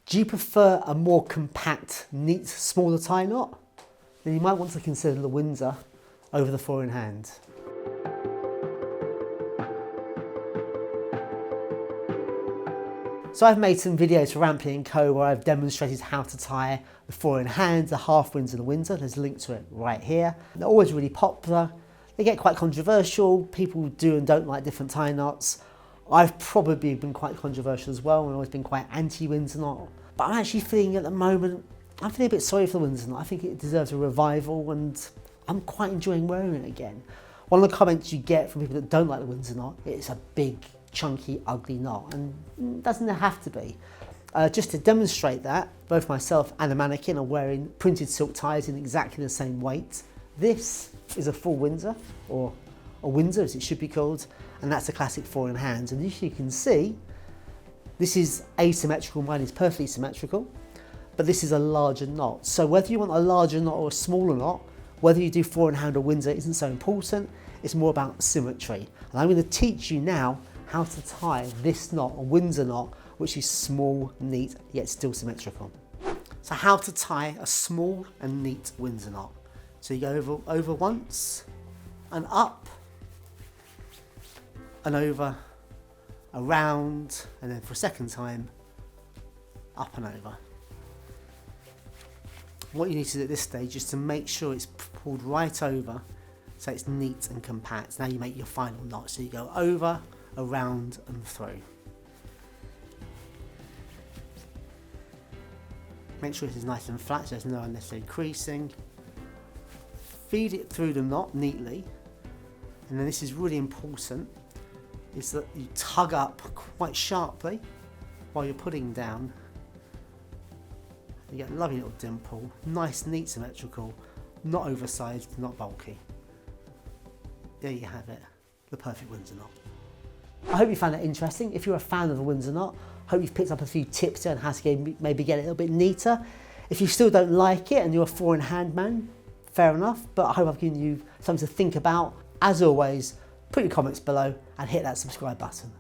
Do you prefer a more compact, neat, smaller tie knot? Then you might want to consider the Windsor over the 4-in-hand. So I've made some videos for Rampley & Co where I've demonstrated how to tie the 4-in-hand, the half Windsor and the Windsor. There's a link to it right here. They're always really popular. They get quite controversial. People do and don't like different tie knots. I've probably been quite controversial as well. I've always been quite anti-Windsor knot. But I'm actually feeling at the moment, I'm feeling a bit sorry for the Windsor knot. I think it deserves a revival and I'm quite enjoying wearing it again. One of the comments you get from people that don't like the Windsor knot, it's a big, chunky, ugly knot, and it doesn't have to be. Just to demonstrate that, both myself and the mannequin are wearing printed silk ties in exactly the same weight. This is a full Windsor, or a Windsor as it should be called, and that's a classic 4-in-hand. And as you can see, this is asymmetrical, mine is perfectly symmetrical, but this is a larger knot. So whether you want a larger knot or a smaller knot, whether you do 4-in-hand or Windsor isn't so important, it's more about symmetry. And I'm going to teach you now how to tie this knot, a Windsor knot, which is small, neat, yet still symmetrical. So how to tie a small and neat Windsor knot. So you go over once, and up, and over, around, and then for a second time, up and over. What you need to do at this stage is to make sure it's pulled right over, so it's neat and compact. Now you make your final knot, so you go over, around and through. Make sure it is nice and flat so there's no unnecessary creasing. Feed it through the knot neatly, and then this is really important, is that you tug up quite sharply while you're putting down. You get a lovely little dimple, nice, neat, symmetrical, not oversized, not bulky. There you have it, the perfect Windsor knot. I hope you found it interesting. If you're a fan of the Windsor knot, I hope you've picked up a few tips on how to maybe get it a little bit neater. If you still don't like it and you're a 4-in-hand man, fair enough, but I hope I've given you something to think about. As always, put your comments below and hit that subscribe button.